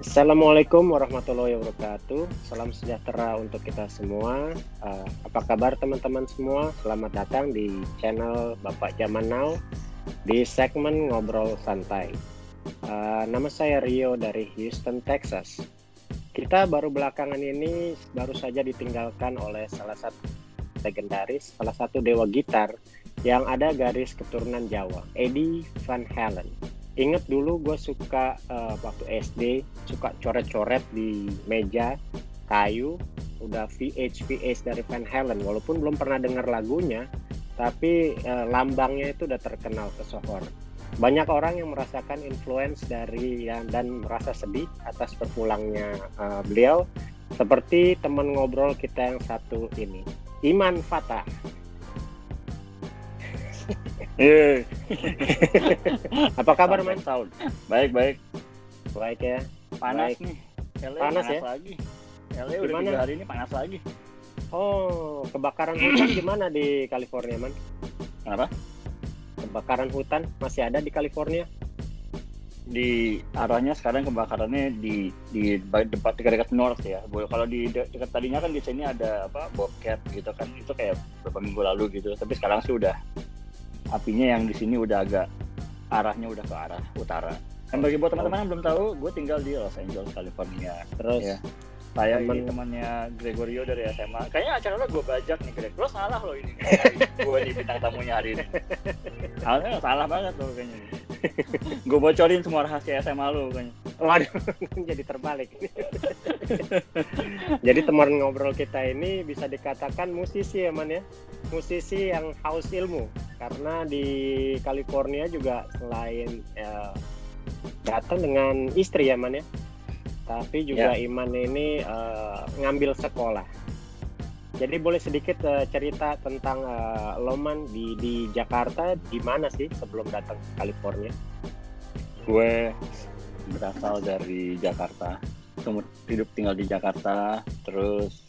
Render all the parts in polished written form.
Assalamualaikum warahmatullahi wabarakatuh. Salam sejahtera untuk kita semua. Apa kabar teman-teman semua? Selamat datang di channel Bapak Zaman Now di segmen Ngobrol Santai. Nama saya Rio dari Houston, Texas. Kita belakangan ini baru saja ditinggalkan oleh salah satu legendaris, salah satu dewa gitar yang ada garis keturunan Jawa, Eddie Van Halen. Ingat dulu gue suka waktu SD suka coret-coret di meja kayu, udah VH dari Van Halen, walaupun belum pernah dengar lagunya, tapi lambangnya itu udah terkenal ke sohor. Banyak orang yang merasakan influence dari dan merasa sedih atas berpulangnya beliau, seperti teman ngobrol kita yang satu ini, Iman Fatah. Apa kabar, Man? Baik. Baik ya. Panas Baik. nih. LA Panas ya? lagi. LA udah Gimana? 3 hari ini panas lagi. Oh, kebakaran hutan gimana di California, Man? Kenapa? Kebakaran hutan masih ada di California? Di arahnya sekarang kebakarannya di dekat north ya. Kalau di dekat tadinya kan di sini ada Bobcat gitu kan. Itu kayak beberapa minggu lalu gitu. Tapi sekarang sih udah apinya yang di sini udah agak arahnya udah ke arah utara. Dan bagi buat teman-teman yang belum tahu, gue tinggal di Los Angeles, California. Terus Ya. Saya ini temannya Gregorio dari SMA. Kayaknya acara lo gue bajak nih, Greg. Lo salah lo ini. Gue nih bintang tamunya hari ini. Awalnya salah banget lo kayaknya. Gue bocorin semua rahasia SMA lo kayaknya. waduh, jadi terbalik. Jadi teman ngobrol kita ini bisa dikatakan musisi ya, Man ya. Musisi yang haus ilmu, karena di California juga selain datang dengan istri ya, Man ya, tapi juga Iman ini ngambil sekolah. Jadi boleh sedikit cerita tentang Loman di Jakarta, di mana sih sebelum datang ke California? Gue berasal dari Jakarta, hidup tinggal di Jakarta, terus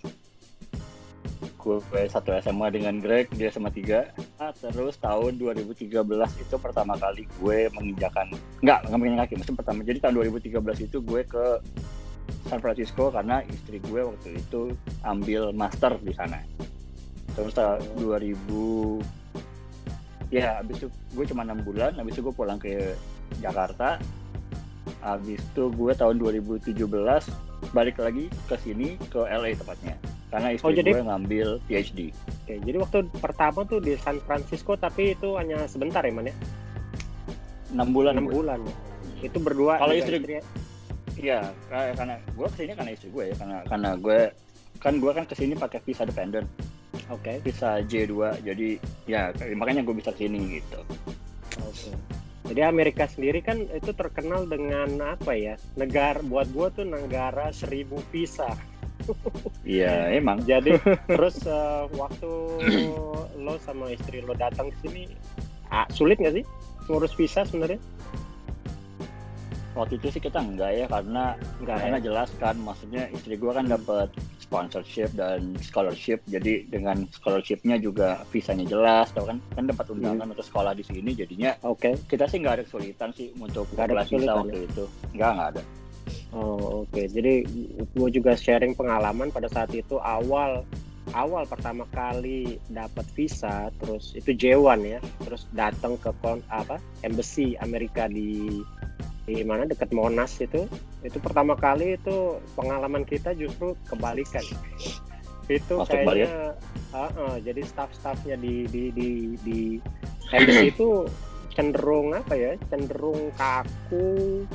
gue satu SMA dengan Greg, dia SMA 3. Terus tahun 2013 itu pertama kali gue menginjakan, nggak menginjakan kaki, maksudnya pertama, jadi tahun 2013 itu gue ke San Francisco karena istri gue waktu itu ambil master di sana. Terus tahun 2000, ya abis itu gue cuma 6 bulan, abis itu gue pulang ke Jakarta. Abis itu gue tahun 2017 balik lagi ke sini, ke LA tepatnya, karena istri gue ngambil PhD. Oke, jadi waktu pertama tuh di San Francisco, tapi itu hanya sebentar ya, Man ya? 6 bulan. 6 bulan ya? Itu berdua. Kalau istri ya, karena gue kesini karena istri gue ya, karena gue kan kesini pakai visa dependent. Oke. Visa J2, jadi ya makanya gue bisa kesini gitu. Oke. Jadi Amerika sendiri kan itu terkenal dengan apa ya? Buat gue tuh negara 1000 visa. Iya, emang. Jadi terus waktu lo sama istri lo datang ke sini, sulit nggak sih ngurus visa sebenarnya? Waktu itu sih kita enggak ya, karena jelas kan, maksudnya istri gue kan dapat sponsorship dan scholarship, jadi dengan scholarshipnya juga visanya jelas, tau kan dapat undangan untuk sekolah di sini, jadinya kita sih nggak ada kesulitan sih untuk apply visa waktu itu, nggak ada. Oh, oke. Jadi gue juga sharing pengalaman pada saat itu awal pertama kali dapat visa, terus itu J1 ya, terus datang ke embassy Amerika di mana dekat Monas itu pertama kali itu pengalaman kita justru kebalikan. Itu masuk kayaknya jadi staff-staffnya di embassy itu cenderung kaku,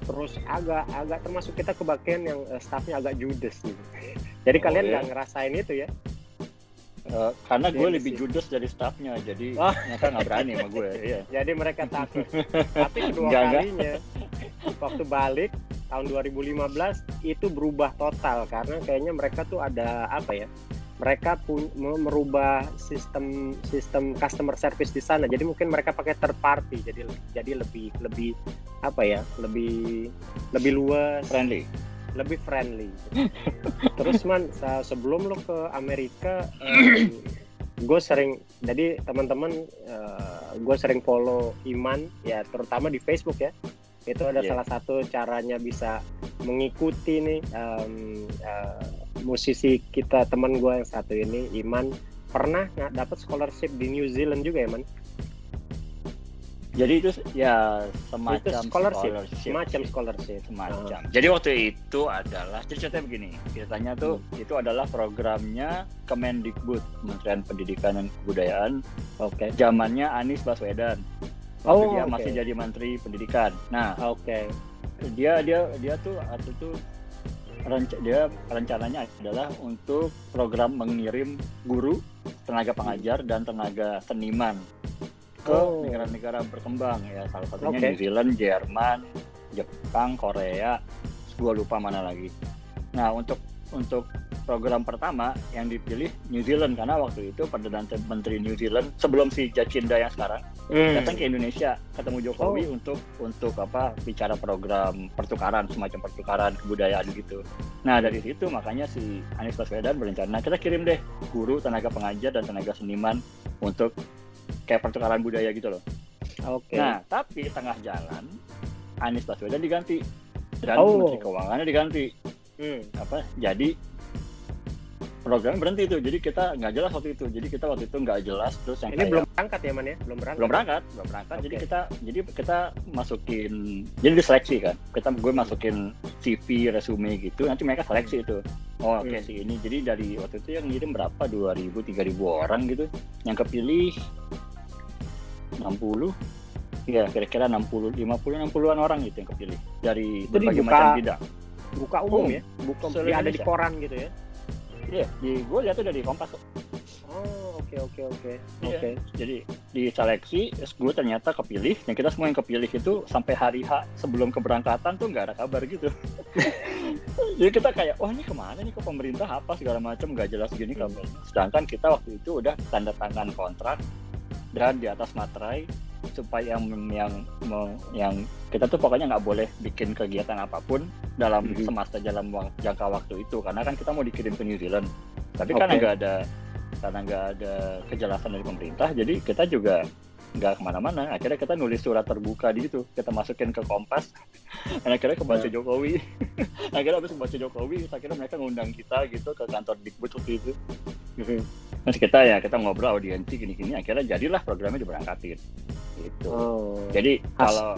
terus agak termasuk kita ke bagian yang staffnya agak judes gitu. Jadi kalian nggak ngerasain itu ya? Karena gue lebih judes dari staffnya, jadi mereka nggak berani sama gue. Iya. Jadi mereka takut. Tapi kedua kalinya waktu balik tahun 2015 itu berubah total, karena kayaknya mereka tuh ada mereka merubah sistem customer service di sana. Jadi mungkin mereka pakai third party, jadi lebih lebih luas, lebih friendly. Terus Man, sebelum lo ke Amerika, gue sering, jadi teman-teman gue sering follow Iman ya, terutama di Facebook ya. Itu ada Iya. salah satu caranya bisa mengikuti nih musisi kita, teman gue yang satu ini, Iman, pernah nggak dapat scholarship di New Zealand juga ya, Man? Jadi itu ya semacam Itu scholarship, sih. scholarship. Semacam. Jadi waktu itu adalah, jadi ceritanya begini, ceritanya tuh itu adalah programnya Kemendikbud, Kementerian Pendidikan dan Kebudayaan, Oke. zamannya Anies Baswedan. Waktu dia masih jadi Menteri Pendidikan. Nah, dia tuh atau tuh dia rencananya adalah untuk program mengirim guru, tenaga pengajar dan tenaga seniman ke negara-negara berkembang ya, salah satunya New Zealand, Jerman, Jepang, Korea, gue lupa mana lagi. Nah, untuk program pertama yang dipilih New Zealand karena waktu itu Perdana Menteri New Zealand sebelum si Jacinda yang sekarang datang ke Indonesia ketemu Jokowi untuk bicara program pertukaran, semacam pertukaran kebudayaan gitu. Nah, dari situ makanya si Anies Baswedan berencana kita kirim deh guru, tenaga pengajar dan tenaga seniman untuk kayak pertukaran budaya gitu loh. Nah, tapi tengah jalan Anies Baswedan diganti dan Menteri Keuangannya diganti. Jadi programnya berhenti itu. Jadi kita nggak jelas waktu itu. Jadi kita waktu itu nggak jelas. Terus yang ini belum berangkat ya, Man ya? Belum berangkat. Jadi kita masukin, jadi diseleksi kan. Gue masukin CV, resume gitu. Nanti mereka seleksi itu. Si ini. Jadi dari waktu itu yang ngirim berapa? 2.000, 3.000 orang gitu. Yang kepilih 60. Ya, kira-kira 60-an orang gitu yang kepilih dari berbagai macam bidang. Buka umum ya? Dia ada di koran gitu ya? Iya, gue lihat tuh dari Kompas. Oke. Jadi diseleksi, gue ternyata kepilih, dan kita semua yang kepilih itu sampai hari H sebelum keberangkatan tuh nggak ada kabar gitu. Jadi kita kayak, ini kemana nih, ke pemerintah apa segala macam, nggak jelas gini kabarnya. Sedangkan kita waktu itu udah tanda tangan kontrak dan di atas materai supaya yang kita tuh pokoknya nggak boleh bikin kegiatan apapun dalam semasa dalam jangka waktu itu, karena kan kita mau dikirim ke New Zealand, tapi karena nggak ada kejelasan dari pemerintah, jadi kita juga nggak kemana-mana. Akhirnya kita nulis surat terbuka di situ, kita masukin ke Kompas, dan akhirnya kebaca Jokowi. Akhirnya habis kebaca Jokowi, akhirnya mereka ngundang kita gitu ke kantor Dikbud waktu itu. Terus kita ngobrol audiensi gini-gini, akhirnya jadilah programnya diberangkatin gitu. Jadi kalau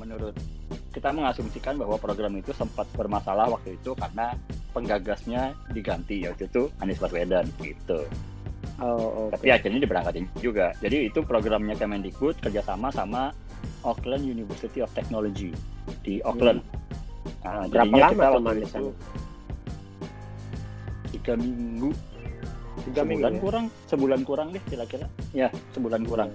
menurut kita mengasumsikan bahwa program itu sempat bermasalah waktu itu karena penggagasnya diganti, waktu itu Anies Baswedan gitu. Tapi akhirnya diberangkatin juga. Jadi itu programnya Kemendikbud kerjasama sama Auckland University of Technology di Auckland. Nah, berapa lama teman di sana? 3 minggu. Sebulan kurang deh kira-kira. Ya, sebulan kurang.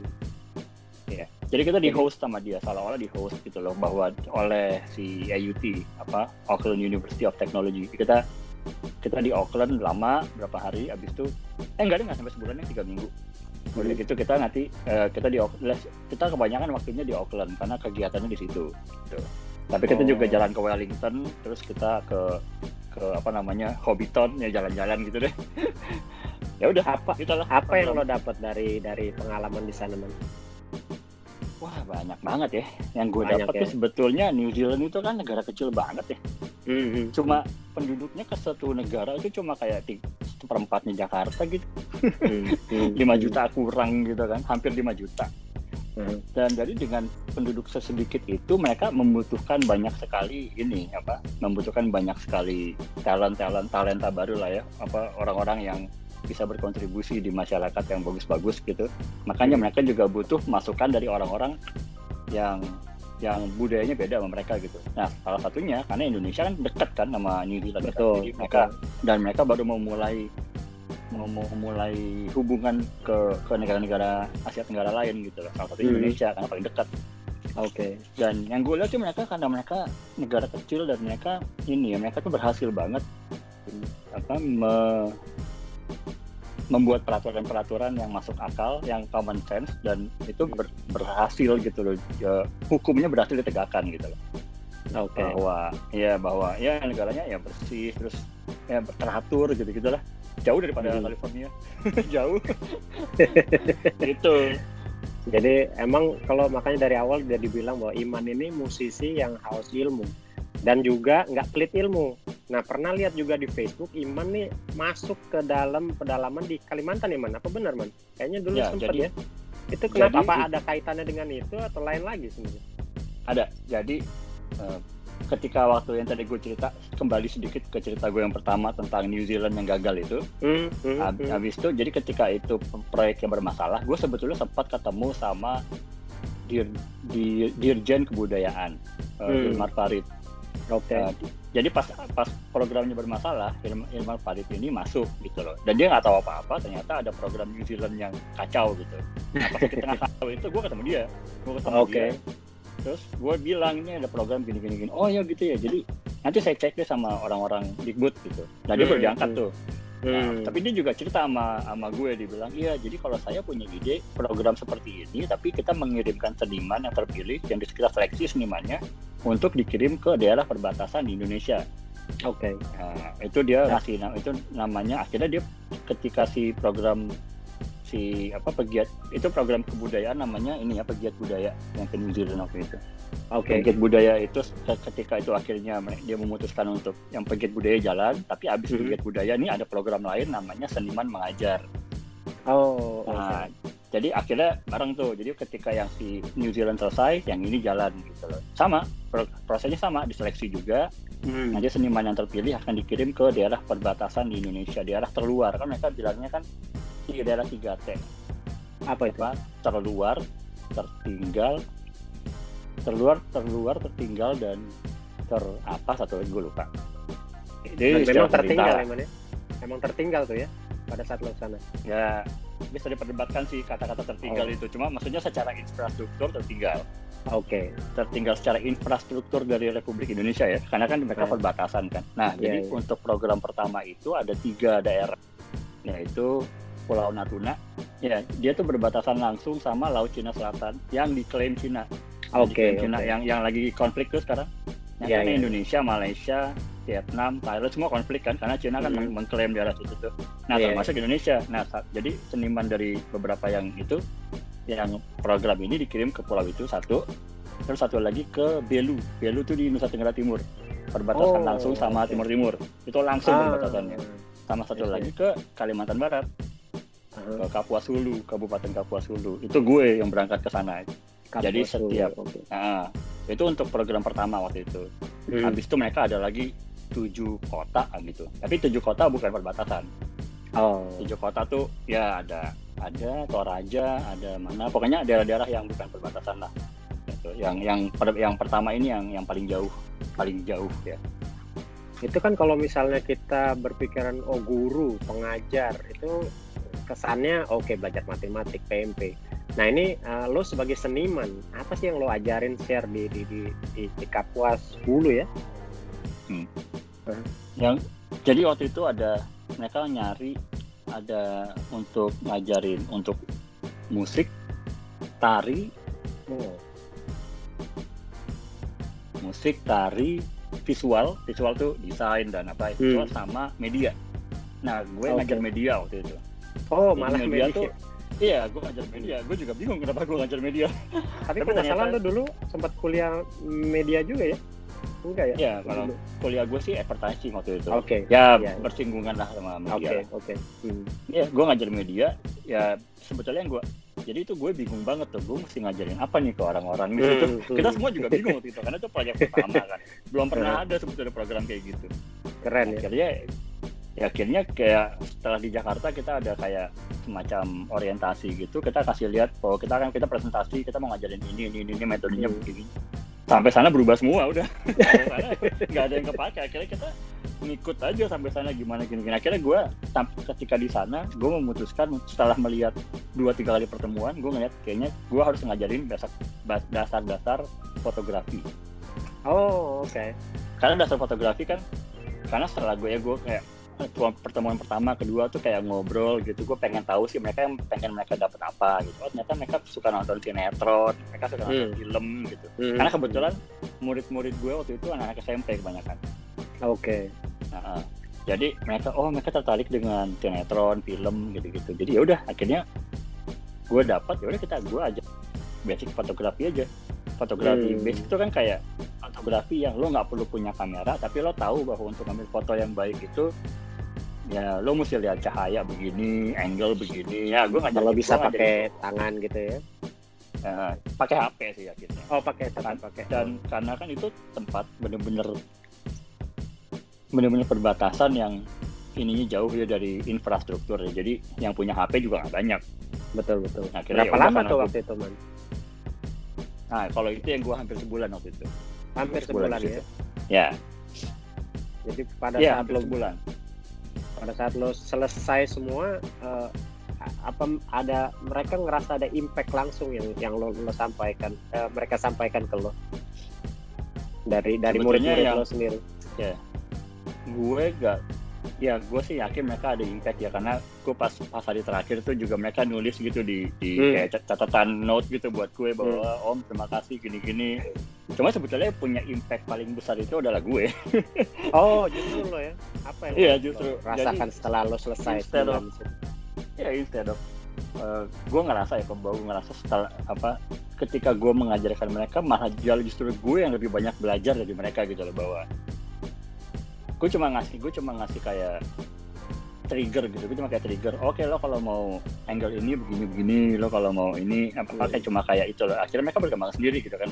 Ya. Jadi kita di host sama dia, seolah-olah di host gitu loh, bahwa oleh si AUT, Auckland University of Technology. Kita di Auckland lama berapa hari, abis itu nggak sampai sebulan, 3 minggu. Udah gitu kita nanti kita kebanyakan waktunya di Auckland karena kegiatannya di situ. Gitu. Tapi kita juga jalan ke Wellington, terus kita ke Hobbiton, ya jalan-jalan gitu deh. Ya udah, apa yang lo dapat dari pengalaman di sana, Man? Wah, banyak banget ya. Yang gue dapat tuh sebetulnya New Zealand itu kan negara kecil banget ya. Cuma penduduknya ke satu negara itu cuma kayak 1/4 Jakarta gitu. 5 juta kurang gitu kan, hampir 5 juta. Dan jadi dengan penduduk sesedikit itu mereka membutuhkan banyak sekali membutuhkan banyak sekali talenta baru lah ya, orang-orang yang bisa berkontribusi di masyarakat yang bagus-bagus gitu. Makanya mereka juga butuh masukan dari orang-orang yang budayanya beda sama mereka gitu. Nah, salah satunya karena Indonesia kan dekat kan sama New Zealand. Betul. Jadi mereka baru memulai hubungan ke negara-negara Asia Tenggara lain gitu loh. Salah satunya Indonesia karena paling dekat. Dan yang gue lihat sih karena mereka negara kecil dan mereka tuh berhasil banget membuat peraturan-peraturan yang masuk akal, yang common sense, dan itu berhasil gitu loh. Hukumnya berhasil ditegakkan gitu loh. Bahwa negaranya ya bersih, terus ya teratur gitu-gitulah. Jauh daripada California. Jauh. Gitu. Jadi emang kalau makanya dari awal udah dibilang bahwa Iman ini musisi yang haus ilmu dan juga nggak pelit ilmu. Nah, pernah lihat juga di Facebook Iman nih masuk ke dalam pedalaman di Kalimantan, Iman. Apa benar, Man? Kayaknya dulu Ya, sempat jadi ya. Itu kenapa? jadi Apa ada kaitannya dengan itu atau lain lagi sebenarnya? ada. Jadi ketika waktu yang tadi gue cerita, kembali sedikit ke cerita gue yang pertama tentang New Zealand yang gagal itu. Habis itu, jadi ketika itu proyek yang bermasalah, gue sebetulnya sempat ketemu sama Dirjen Kebudayaan, Hilmar Farid. Oke. Jadi pas programnya bermasalah, Hilmar Farid ini masuk gitu loh. Dan dia nggak tahu apa-apa, ternyata ada program New Zealand yang kacau gitu. Nah, pas di tengah kacau itu gue ketemu dia. Dia. Terus gue bilang, ini ada program gini. Oh ya gitu ya. Jadi nanti saya cek deh sama orang-orang Dikbud gitu. Nah dia baru diangkat tuh. Nah, tapi dia juga cerita sama gue, dibilang, iya jadi kalau saya punya ide program seperti ini, tapi kita mengirimkan seniman yang terpilih, yang kita seleksi senimannya untuk dikirim ke daerah perbatasan di Indonesia. Oke. Nah, itu dia ngasih itu namanya, akhirnya dia ketika pegiat itu program kebudayaan namanya ini ya, pegiat budaya yang ke New Zealand waktu itu. Pegiat budaya itu ketika itu akhirnya dia memutuskan untuk yang pegiat budaya jalan, tapi abis pegiat budaya ini ada program lain namanya seniman mengajar. Jadi akhirnya bareng tuh. Jadi ketika yang si New Zealand selesai, yang ini jalan gitu loh. Sama prosesnya sama, diseleksi juga. Nanti seniman yang terpilih akan dikirim ke daerah perbatasan di Indonesia, daerah terluar, kan mereka bilangnya kan daerah 3T. Apa itu? Terluar, tertinggal, dan satu lagi gue lupa. Jadi memang tertinggal ya? Emang tertinggal tuh ya pada saat lo sana. Ya, bisa diperdebatkan sih kata-kata tertinggal itu. Cuma maksudnya secara infrastruktur tertinggal. Tertinggal secara infrastruktur dari Republik Indonesia ya, karena kan mereka perbatasan kan. Nah, jadi untuk program pertama itu ada 3 daerah, yaitu Pulau Natuna. Ya, dia tuh berbatasan langsung sama Laut Cina Selatan yang diklaim Cina. Cina yang lagi konflik tuh sekarang. Indonesia, Malaysia, Vietnam, Thailand semua konflik kan, karena Cina kan mengklaim daerah itu tuh. Nah, termasuk Indonesia. Nah, jadi seniman dari beberapa yang itu, yang program ini dikirim ke pulau itu satu, terus satu lagi ke Belu. Belu tuh di Nusa Tenggara Timur, perbatasan langsung sama Timur. Itu langsung perbatasannya. Sama satu lagi ke Kalimantan Barat, ke Kapuas Hulu, Kabupaten Kapuas Hulu. Itu gue yang berangkat ke sana. Jadi setiap itu untuk program pertama waktu itu. Habis itu mereka ada lagi 7 kota gitu. Tapi 7 kota bukan perbatasan. 7 kota tuh ya ada Toraja, ada mana, pokoknya daerah-daerah yang bukan perbatasan lah. Gitu. Yang pertama ini yang paling jauh ya. Itu kan kalau misalnya kita berpikiran guru, pengajar, itu kesannya belajar matematik, PMP. Nah ini lo sebagai seniman, apa sih yang lo ajarin share di Kapuas Hulu ya? Jadi waktu itu mereka nyari ada untuk ngajarin untuk musik, tari, visual tuh desain dan visual sama media. Nah gue ngajar media waktu itu. Malah media tuh. Iya, gue ngajar media. Gue juga bingung kenapa gue ngajar media. Tapi kalau nggak salah lo dulu sempat kuliah media juga ya? Enggak ya? Iya, kalau kuliah gue sih advertising waktu itu. Bersinggungan lah sama media. Iya, gue ngajar media. Ya sebetulnya jadi itu gue bingung banget tuh. Gue mesti ngajarin apa nih ke orang-orang gitu. Kita semua juga bingung waktu itu, karena itu proyek pertama kan. Belum pernah ada sebetulnya program kayak gitu. Keren ya? Akhirnya kayak setelah di Jakarta kita ada kayak semacam orientasi gitu, kita kasih lihat bahwa kita presentasi, kita mau ngajarin ini metodenya begini. Sampai sana berubah semua udah. Nggak ada yang kepakai. Akhirnya kita ngikut aja sampai sana gimana gini. Akhirnya gue ketika di sana gue memutuskan setelah melihat 2-3 kali pertemuan, gue ngeliat kayaknya gue harus ngajarin dasar-dasar fotografi. Karena dasar fotografi kan, karena setelah gue kayak pertemuan pertama, kedua tuh kayak ngobrol gitu, gue pengen tahu sih mereka dapat apa gitu. Ternyata mereka suka nonton sinetron, mereka suka nonton film gitu. Karena kebetulan murid-murid gue waktu itu anak-anak SMP kebanyakan. Jadi mereka tertarik dengan sinetron, film gitu-gitu. Jadi ya udah akhirnya gue dapat ya udah gue aja basic fotografi aja. Fotografi basic itu kan kayak fotografi yang lo nggak perlu punya kamera, tapi lo tahu bahwa untuk ambil foto yang baik itu ya lo mesti lihat cahaya begini, angle begini. Ya gue ngajarin. Kalau bisa pakai tangan gitu ya. Pakai HP sih akhirnya. Oh, pakai. Dan karena kan itu tempat bener-bener perbatasan yang ininya jauh ya dari infrastruktur ya. Jadi yang punya HP juga nggak banyak. Betul. Nah, berapa lama tuh waktu itu, Man? Nah, kalau itu yang gue hampir sebulan waktu itu. Hampir sebulan ya? Ya. Jadi pada saat lo selesai semua, mereka ngerasa ada impact langsung yang lo sampaikan, mereka sampaikan ke lo dari murid-murid lo sendiri? Ya, gue sih yakin mereka ada impact ya, karena gue pas hari terakhir tuh juga mereka nulis gitu di kayak catatan note gitu buat gue bahwa Om terima kasih gini-gini. Cuma sebetulnya punya impact paling besar itu adalah gue. Oh, justru lo ya? Apa yang lo rasakan setelah lo selesai? Instead of gue ngerasa setelah ketika gue mengajarkan mereka, malah justru gue yang lebih banyak belajar dari mereka gitu loh, bahwa gue cuma ngasih kayak trigger gitu. Gue cuma kayak trigger, oke, lo kalau mau angle ini begini, lo kalau mau ini pakai cuma kayak itu loh. Akhirnya mereka berkembang sendiri gitu kan.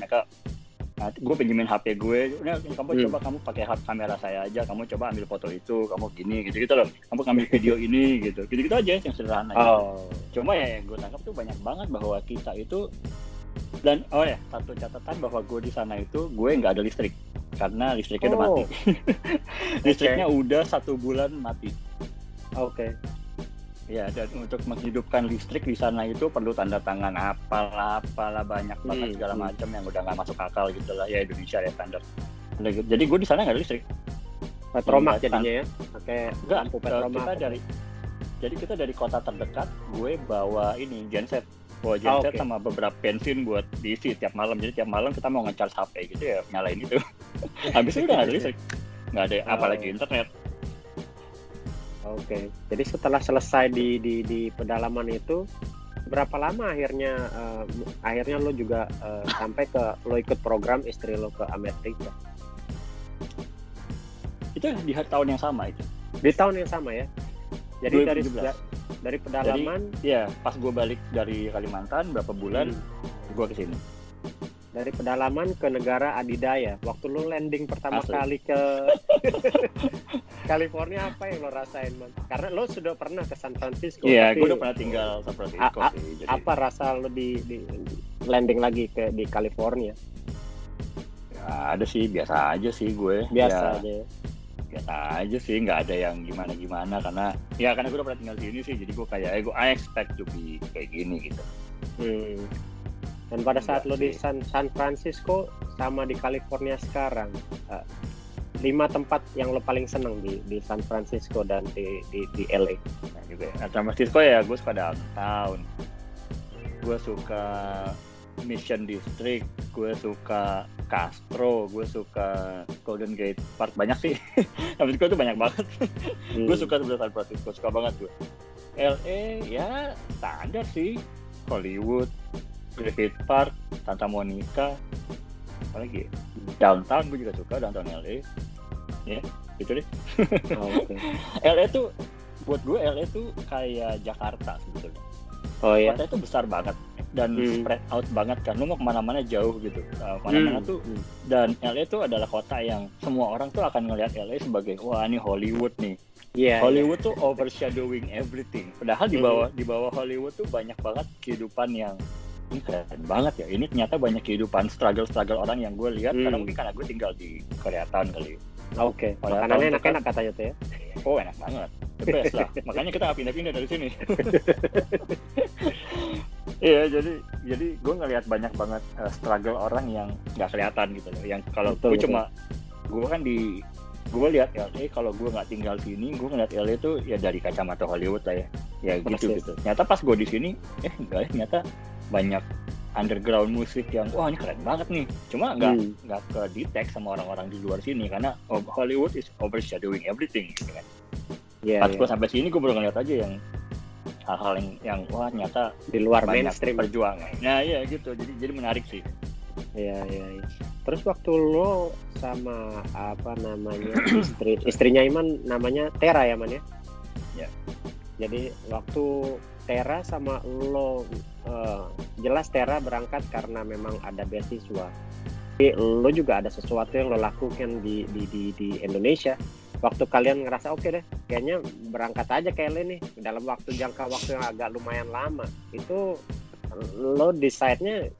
Gue pinjemin HP gue, udah kamu pakai kamera saya aja, kamu coba ambil foto itu, kamu gini gitu loh, kamu ambil video ini gitu aja yang sederhana gitu. Cuma ya yang gue tangkap tuh banyak banget bahwa kita itu, dan satu catatan bahwa gue di sana itu gue nggak ada listrik karena listriknya udah mati. Listriknya udah 1 bulan mati. Oke. Ya, dan untuk menghidupkan listrik di sana itu perlu tanda tangan apalah banyak banget segala macam yang udah nggak masuk akal gitu lah ya, Indonesia ya standar. Jadi gue di sana nggak ada listrik. Petromak jadinya ya, pakai lampu petromak. Kita dari kota terdekat, gue bawa ini genset sama beberapa bensin buat diisi tiap malam. Jadi tiap malam kita mau nge-charge HP gitu ya, nyalain itu. Habis itu udah nggak ada listrik, nggak ada apalagi internet. Oke. Jadi setelah selesai di pedalaman itu, berapa lama akhirnya lo juga sampai lo ikut program istri lo ke Amerika? Itu di tahun yang sama itu. Di tahun yang sama ya. Jadi 2017. dari pedalaman. Jadi, ya pas gue balik dari Kalimantan berapa bulan, gue kesini. Dari pedalaman ke negara adidaya. Waktu lo landing pertama kali ke California, apa yang lo rasain, Man? Karena lo sudah pernah ke San Francisco. Iya, gue udah pernah tinggal San Francisco sih. Jadi... Apa rasa lo di landing lagi di California? Ya, ada sih, biasa aja sih gue. Biasa aja ya? Biasa aja sih, nggak ada yang gimana-gimana. Karena gue udah pernah tinggal di sini sih, jadi gue kayak, I expect to be kayak gini gitu. Dan pada saat lo di San Francisco sama di California sekarang, 5 tempat yang lo paling seneng di San Francisco dan di LA. Nah, gitu ya. San Francisco ya gue suka downtown, gue suka Mission District, gue suka Castro, gue suka Golden Gate Park, banyak sih. San Francisco tuh banyak banget. Gue suka sebelah San Francisco, suka banget gue. LA ya standar sih, Hollywood, Griffith Park, Santa Monica, apalagi downtown gue juga suka, downtown LA. Ya, gitu deh. LA tuh buat gue tuh kayak Jakarta sebetulnya. Oh iya. Kota itu besar banget dan spread out banget kan. Lu mau kemana-mana jauh gitu. Mana-mana tuh. Dan LA tuh adalah kota yang semua orang tuh akan ngelihat LA sebagai wah ini Hollywood nih. Yeah, Hollywood tuh overshadowing everything. Padahal di bawah Hollywood tuh banyak banget kehidupan yang ini keren banget ya. Ini ternyata banyak kehidupan struggle orang yang gue lihat karena mungkin karena gue tinggal di Koreatown kali. Oke. Makanannya enak-enak katanya tuh ya. Oh, enak banget. The best lah. Makanya kita pindah-pindah dari sini. Iya, jadi gue ngelihat banyak banget struggle orang yang nggak kelihatan gitu loh. Yang kalau gue lihat LA, kalau gue nggak tinggal sini, gue ngeliat LA tuh ya dari kacamata Hollywood lah ya. Ya gitu. Ternyata pas gue di sini, enggak, ternyata banyak underground musik yang wah ini keren banget nih. Cuma nggak ke detect sama orang-orang di luar sini karena Hollywood is overshadowing everything gitu kan. Pas gue sampai sini gue baru ngeliat aja yang hal-hal yang wah ternyata di luar banyak mainstream. perjuangan. Nah iya gitu, jadi menarik sih. Iya. Terus waktu lo sama apa namanya istrinya Iman namanya Tera ya Man ya? Ya. Jadi waktu Tera sama lo jelas Tera berangkat karena memang ada beasiswa. Tapi lo juga ada sesuatu yang lo lakukan di Indonesia. Waktu kalian ngerasa oke deh, kayaknya berangkat aja ke LA nih dalam jangka waktu yang agak lumayan lama. Itu lo decide-nya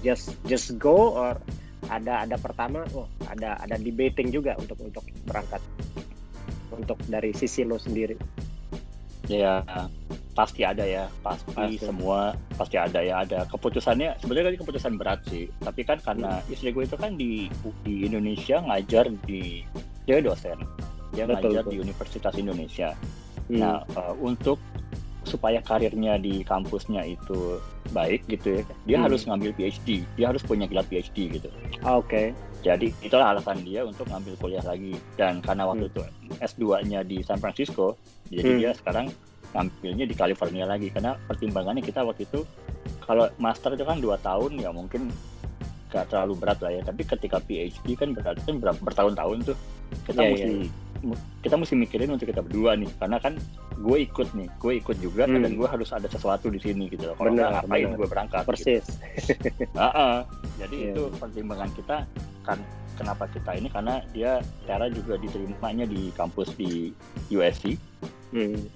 just go or ada pertama ada debating juga untuk berangkat untuk dari sisi lo sendiri. Ya pasti ada ya, pasti semua pasti ada ya, ada keputusannya. Sebenarnya kan keputusan berat sih, tapi kan karena istri gue itu kan di Indonesia ngajar dia dosen, dia ngajar di Universitas Indonesia. Nah untuk supaya karirnya di kampusnya itu baik gitu ya, dia harus ngambil PhD, dia harus punya gelar PhD gitu. Oke. Jadi itulah alasan dia untuk ngambil kuliah lagi, dan karena waktu itu S2-nya di San Francisco, jadi dia sekarang ngambilnya di California lagi, karena pertimbangannya kita waktu itu kalau master itu kan 2 tahun ya mungkin gak terlalu berat lah ya, tapi ketika PhD kan berarti kan bertahun-tahun tuh kita mesti mikirin untuk kita berdua nih, karena kan gue ikut juga dan gue harus ada sesuatu di sini gitu loh. Kalau nggak ngapain gue berangkat? Persis. Gitu. Jadi itu pertimbangan kita kan, kenapa kita ini, karena Tera juga diterimanya di kampus di USC,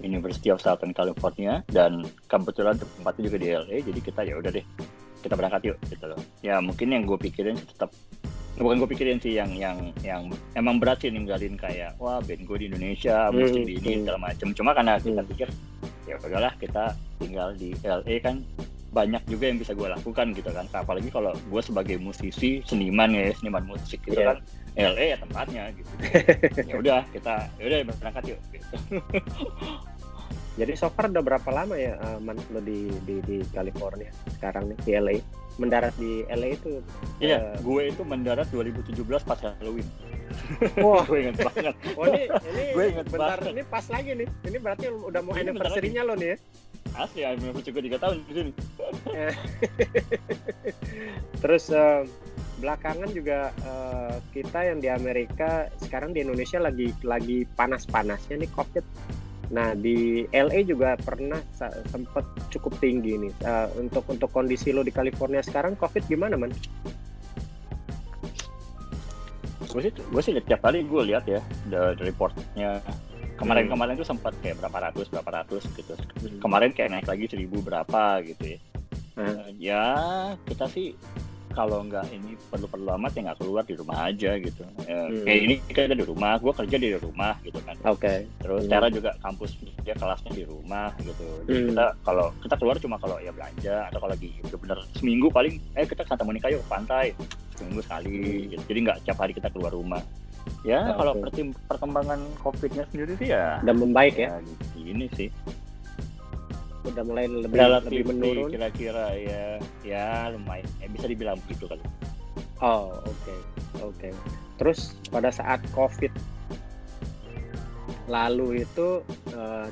University of Southern California, dan kebetulan tempatnya juga di LA, jadi kita ya udah deh kita berangkat yuk gitu loh. Ya mungkin yang gue pikirin tetap, bukan gue pikirin sih yang emang berat sih ninggalin kayak wah band gue di Indonesia mesti di ini segala macam. Cuma karena kita pikir ya udahlah kita tinggal di LA kan banyak juga yang bisa gue lakukan gitu kan. Apalagi kalau gue sebagai musisi, seniman musik gitu kan, LA ya tempatnya gitu. Ya udah berangkat yuk gitu. Jadi so far udah berapa lama ya lo di California sekarang nih, di LA? Mendarat di LA itu? Iya, gue itu mendarat 2017 pas Halloween. Wah, gue inget banget. Oh ini gue inget bentar, banget. ini pas lagi nih. Ini berarti udah mau anniversary-nya lo nih ya? Asli, anniversary gue 3 tahun di sini. Terus belakangan juga kita yang di Amerika, sekarang di Indonesia lagi panas-panasnya nih COVID. Nah di LA juga pernah sempat cukup tinggi nih. Untuk kondisi lo di California sekarang COVID gimana man? Gue sih tiap kali gue lihat ya dari reportnya. Kemarin itu sempat kayak berapa ratus gitu. Kemarin kayak naik lagi 1000 berapa gitu ya. Ya kita sih kalau nggak ini perlu amat ya nggak keluar, di rumah aja gitu. Kayak ini kita di rumah, gue kerja di rumah gitu kan. Oke. Terus Tera juga kampus dia kelasnya di rumah gitu. Jadi kalau kita keluar cuma kalau ya belanja, atau kalau lagi bener seminggu paling kita ke Santa Monica yuk pantai, seminggu sekali gitu. Jadi nggak tiap hari kita keluar rumah. Ya kalau perkembangan COVID-nya sendiri sih ya udah membaik ya. Ini sih udah mulai lebih menurun kira-kira ya lumayan bisa dibilang begitu kali. Oke. Terus pada saat COVID lalu itu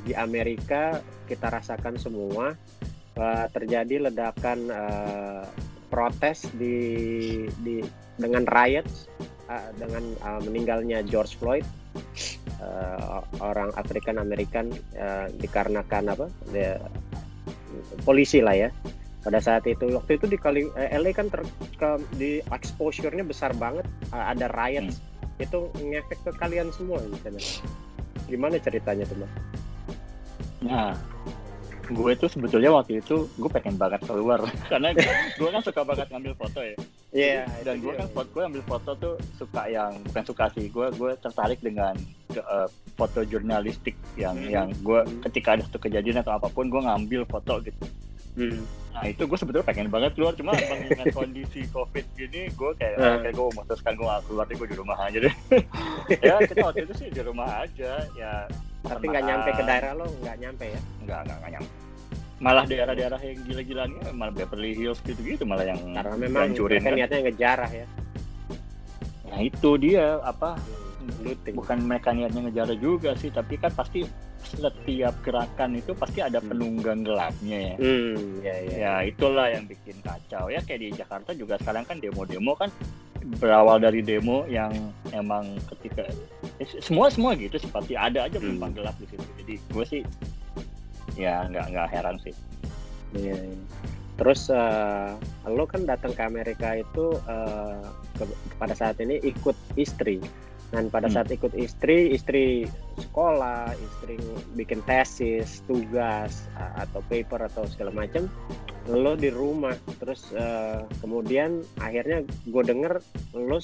di Amerika kita rasakan semua terjadi ledakan protes dengan riots dengan meninggalnya George Floyd, orang African American, dikarenakan polisi lah ya. Pada saat itu waktu itu di LA kan di exposure-nya besar banget, ada riots. Itu ngefek ke kalian semua misalnya. Gimana ceritanya teman? Nah, gue tuh sebetulnya waktu itu gue pengen banget keluar karena gue kan suka banget ngambil foto ya. Iya. Dan gue kan gue ambil foto tuh bukan suka sih, gue tertarik dengan foto jurnalistik yang gue ketika ada satu kejadian atau apapun gue ngambil foto gitu. Nah itu gue sebetulnya pengen banget keluar, cuma mengingat kondisi COVID gini gue kayak gue memutuskan gue gak keluar, gue di rumah aja deh. Ya kita waktu itu sih di rumah aja ya. Tapi nggak nyampe ke daerah lo, nggak nyampe ya? Nggak nyampe. Malah daerah-daerah yang gila-gilanya, malah Beverly Hills gitu-gitu malah yang karena memang mereka niatnya ngejarah ya. Nah itu dia looting. Bukan mereka niatnya ngejarah juga sih, tapi kan pasti setiap gerakan itu pasti ada penunggang gelapnya ya. Ya itulah yang bikin kacau ya. Kayak di Jakarta juga sekarang kan demo-demo kan berawal dari demo yang emang ketika semua gitu sih, pasti ada aja penumpang gelap di situ. Jadi gue sih ya nggak heran sih. Iya. Terus lo kan datang ke Amerika itu pada saat ini ikut istri. Dan pada saat ikut istri sekolah, istri bikin tesis, tugas atau paper atau segala macam, lo di rumah. Terus kemudian akhirnya gue denger lo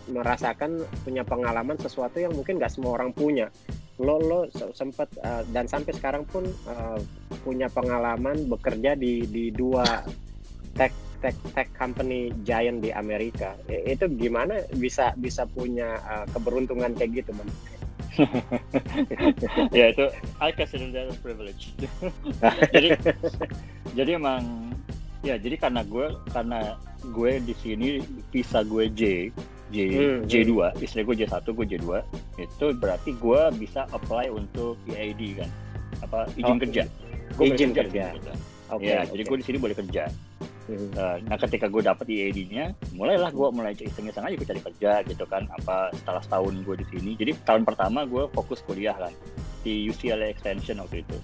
merasakan punya pengalaman sesuatu yang mungkin nggak semua orang punya. Lo sempat dan sampai sekarang pun punya pengalaman bekerja di dua tech company giant di Amerika. Itu gimana bisa punya keberuntungan kayak gitu, Bang? Ya itu I consider that as privilege. jadi emang ya, jadi karena gue di sini visa gue J2, istri gue J1, gue J2, itu berarti gue bisa apply untuk EAD kan, apa izin kerja. Gue izin kerja. Jadi gue di sini boleh kerja. Nah ketika gue dapet EAD-nya, mulailah gue iseng-iseng aja gue cari kerja gitu kan, apa setelah setahun gue di sini. Jadi tahun pertama gue fokus kuliah kan di UCLA Extension waktu itu.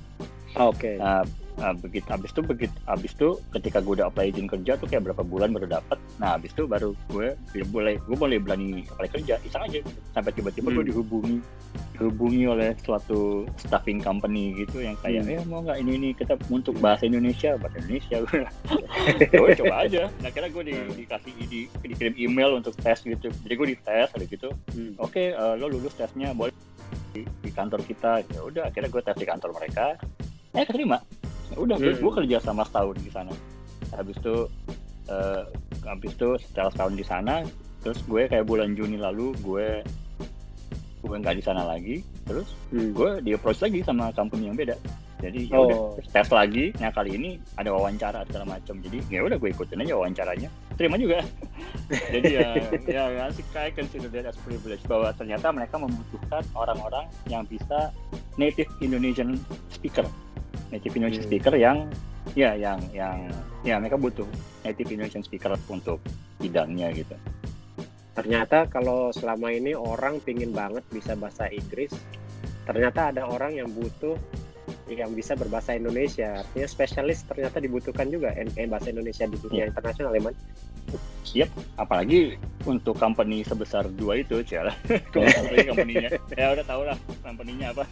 Abis itu ketika gue udah apply izin kerja tuh kayak berapa bulan baru dapet. Nah abis itu baru gue boleh berani apply kerja, iseng aja. Sampai tiba-tiba gue dihubungi oleh suatu staffing company gitu yang kayak mau nggak ini kita untuk bahasa Indonesia gue coba aja. Nah kira gue dikirim email untuk tes gitu, jadi gue dites ada gitu. Oke, lo lulus tesnya boleh di kantor kita. Ya udah akhirnya gue tes di kantor mereka, keterima. Ya udah gue kerja sama setahun di sana. Habis itu setelah setahun di sana, terus gue kayak bulan Juni lalu gue nggak di sana lagi, terus gue di-approach lagi sama company yang beda. Jadi ya udah tes lagi. Nah kali ini ada wawancara segala macam. Jadi ya udah gue ikutin aja wawancaranya, terima juga. Jadi ya sih kayak consider that as privilege, bahwa ternyata mereka membutuhkan orang-orang yang bisa native Indonesian speaker yang mereka butuh native Indonesian speaker untuk bidangnya gitu. Ternyata kalau selama ini orang pingin banget bisa bahasa Inggris, ternyata ada orang yang butuh yang bisa berbahasa Indonesia. Artinya spesialis ternyata dibutuhkan juga bahasa Indonesia di dunia internasional, Eman. Yep, apalagi untuk company sebesar dua itu, Ciala. Company-nya. Ya udah tau lah company-nya apa.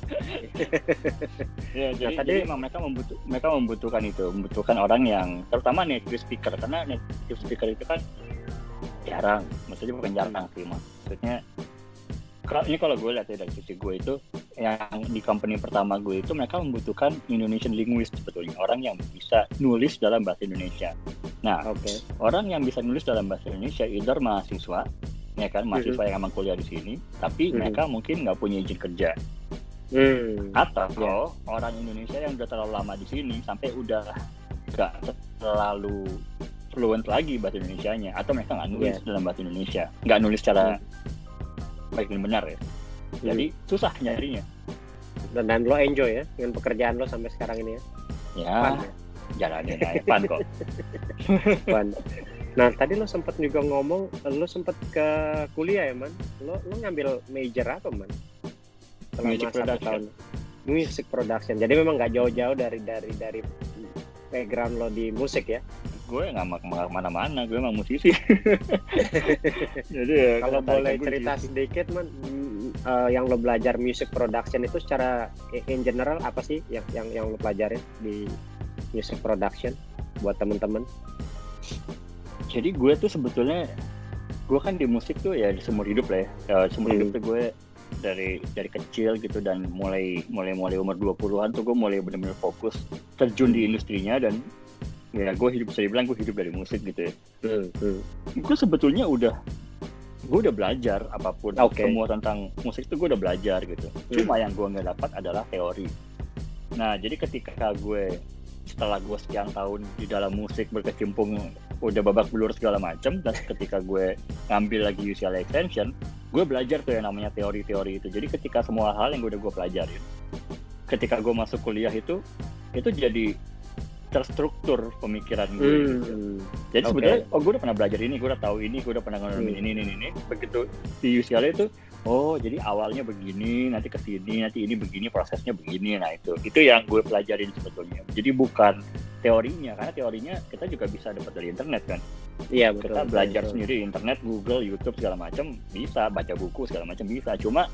Ya, jadi memang mereka membutuhkan orang yang terutama native speaker, karena native speaker itu kan jarang, maksudnya bukan jarang sih, maksudnya kalau gue lihat ya dari sisi gue itu, yang di company pertama gue itu mereka membutuhkan Indonesian linguist sebetulnya, orang yang bisa nulis dalam bahasa Indonesia. Nah, orang yang bisa nulis dalam bahasa Indonesia either mahasiswa, ya kan, mahasiswa yang emang kuliah di sini, tapi mereka mungkin nggak punya izin kerja, atau orang Indonesia yang udah terlalu lama di sini sampai udah nggak terlalu fluent lagi bahasa Indonesianya, atau mereka nggak nulis dalam bahasa Indonesia, nggak nulis secara baik dan benar ya. Jadi susah nyarinya. Dan lo enjoy ya dengan pekerjaan lo sampai sekarang ini ya? Ya, jalanin aja, fun kok. Fun. Nah tadi lo sempat juga ngomong, lo sempat ke kuliah ya, Man? Lo ngambil major apa, Man? Music production. Music production. Jadi memang nggak jauh-jauh dari background lo di musik ya? Gue nggak kemana-mana, gue emang musisi. Jadi ya, kalau boleh cerita sedikit, Man, yang lo belajar music production itu secara in general apa sih yang lo pelajarin di music production buat teman-teman? Jadi gue tuh sebetulnya, gue kan di musik tuh ya di seumur hidup lah ya. Seumur hidup tuh gue dari kecil gitu, dan mulai umur 20-an tuh gue mulai benar-benar fokus terjun di industrinya, dan ya gue hidup dari musik gitu ya. Gue sebetulnya udah belajar apapun, semua tentang musik itu gue udah belajar gitu. Cuma yang gue nggak dapat adalah teori. Nah jadi ketika setelah gue sekian tahun di dalam musik berkecimpung, udah babak belur segala macam, dan ketika gue ngambil lagi UCLA Extension, gue belajar tuh yang namanya teori-teori itu. Jadi ketika semua hal yang udah gue pelajarin, ketika gue masuk kuliah itu jadi terstruktur pemikiran gue gitu. Jadi sebenarnya gue udah pernah belajar ini, gue udah tahu ini, gue udah pernah ngalamin ini. Begitu di UCLA itu, oh jadi awalnya begini, nanti kesini, nanti ini begini, prosesnya begini. Nah itu yang gue pelajarin sebetulnya. Jadi bukan teorinya, karena teorinya kita juga bisa dapat dari internet kan. Iya betul. Kita belajar sendiri, internet, Google, YouTube segala macam bisa, baca buku segala macam bisa. Cuma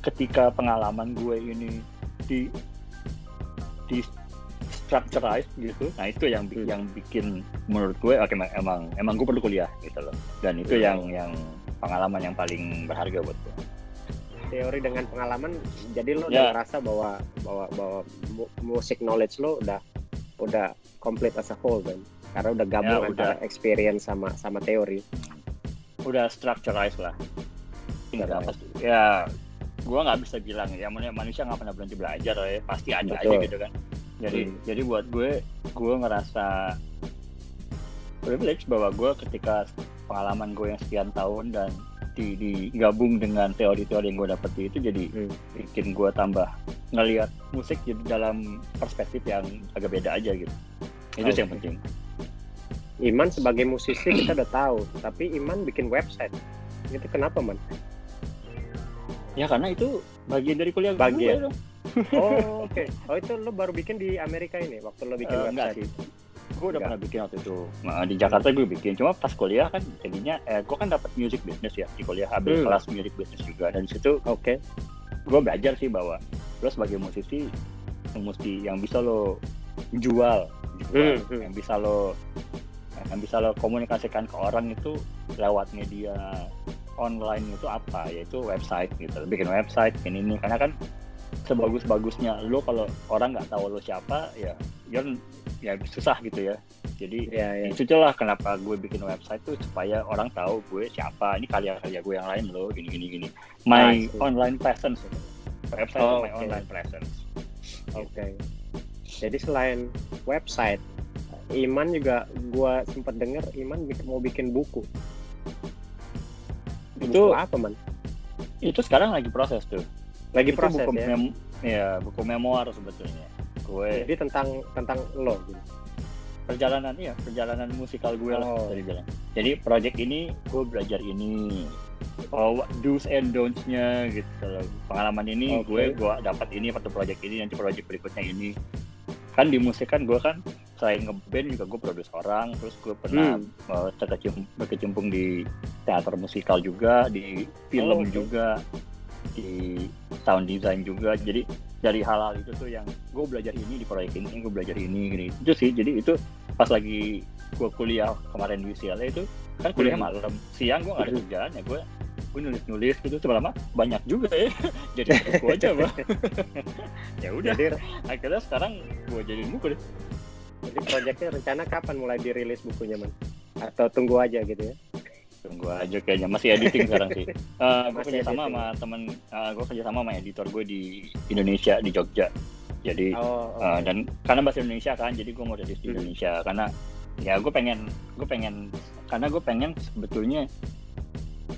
ketika pengalaman gue ini di structurized gitu, nah itu yang bikin menurut gue oke, emang gue perlu kuliah gitu loh. Dan itu yang pengalaman yang paling berharga buat gue. Teori dengan pengalaman, jadi lo udah ngerasa bahwa musik knowledge lo udah complete as a whole kan, karena udah gabung antara experience sama teori. Udah structurized lah. Ya gue nggak bisa bilang ya manusia nggak pernah berhenti belajar ya, pasti ada aja gitu kan. Jadi buat gue ngerasa privilege bahwa gue ketika pengalaman gue yang sekian tahun dan digabung dengan teori-teori yang gue dapet itu jadi bikin gue tambah ngelihat musik jadi dalam perspektif yang agak beda aja gitu. Itu yang penting. Iman sebagai musisi kita udah tahu, tapi Iman bikin website. Itu kenapa, Man? Ya karena itu bagian dari kuliah gue dong. Oh oke. Oh itu lo baru bikin di Amerika ini waktu lo bikin website? Enggak sih. Gue udah pernah bikin waktu itu. Nah, di Jakarta gue bikin. Cuma pas kuliah kan jadinya gue kan dapat music business ya di kuliah, ambil kelas music business juga. Dan di situ gue belajar sih bahwa lo sebagai musisi yang bisa lo jual, yang bisa lo komunikasikan ke orang itu lewat media online itu apa, yaitu website gitu. Bikin website, bikin ini, karena kan sebagus-bagusnya lo kalau orang nggak tahu lo siapa ya susah gitu ya. Jadi itu lah kenapa gue bikin website tuh, supaya orang tahu gue siapa, ini karya-karya gue yang lain lo gini. My online presence, website my online presence. Oke. Jadi selain website, Iman juga gue sempat dengar Iman mau bikin buku. Itu apa, Man? Itu sekarang lagi proses tuh. Lagi proses ya? Buku memoir sebetulnya. Jadi tentang lo gitu. Perjalanan musikal gue lah tadi bilang. Jadi project ini gue belajar ini, do's and don'ts-nya gitu loh. Pengalaman ini gue dapat ini waktu project ini, nanti project berikutnya ini. Kan di musik kan gue kan selain ngeband juga gue produce orang, terus gue pernah berkecimpung di teater musikal juga, di film juga, di sound design juga. Jadi dari hal-hal itu tuh yang gue belajar ini di proyek ini, gue belajar ini gini. Itu sih, jadi itu pas lagi gue kuliah kemarin di UCLA itu kan kuliah malam, siang gue nggak ada kerjaan ya, gue nulis gitu. Sebenarnya banyak juga ya, jadi buku aja Bang. Ya udah, akhirnya sekarang gue jadiin buku deh. Jadi proyeknya rencana kapan mulai dirilis bukunya, Man? Atau tunggu aja gitu ya? Tunggu aja kayaknya, masih editing sekarang sih. Gue kerjasama sama teman, gue kerjasama sama editor gue di Indonesia, di Jogja. Jadi dan karena bahasa Indonesia kan, jadi gue mau rilis di Indonesia karena ya gue pengen karena gue pengen sebetulnya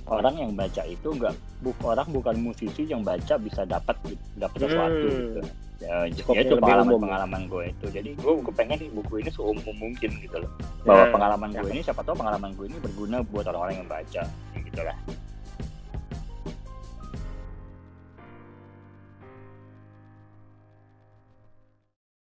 orang yang baca itu bukan musisi yang baca bisa dapat sesuatu gitu. Ya itu pengalaman gue itu. Jadi gue pengen buku ini seumum mungkin gitu loh. Bahwa pengalaman gue ini, siapa tahu pengalaman gue ini berguna buat orang-orang yang baca gitu lah.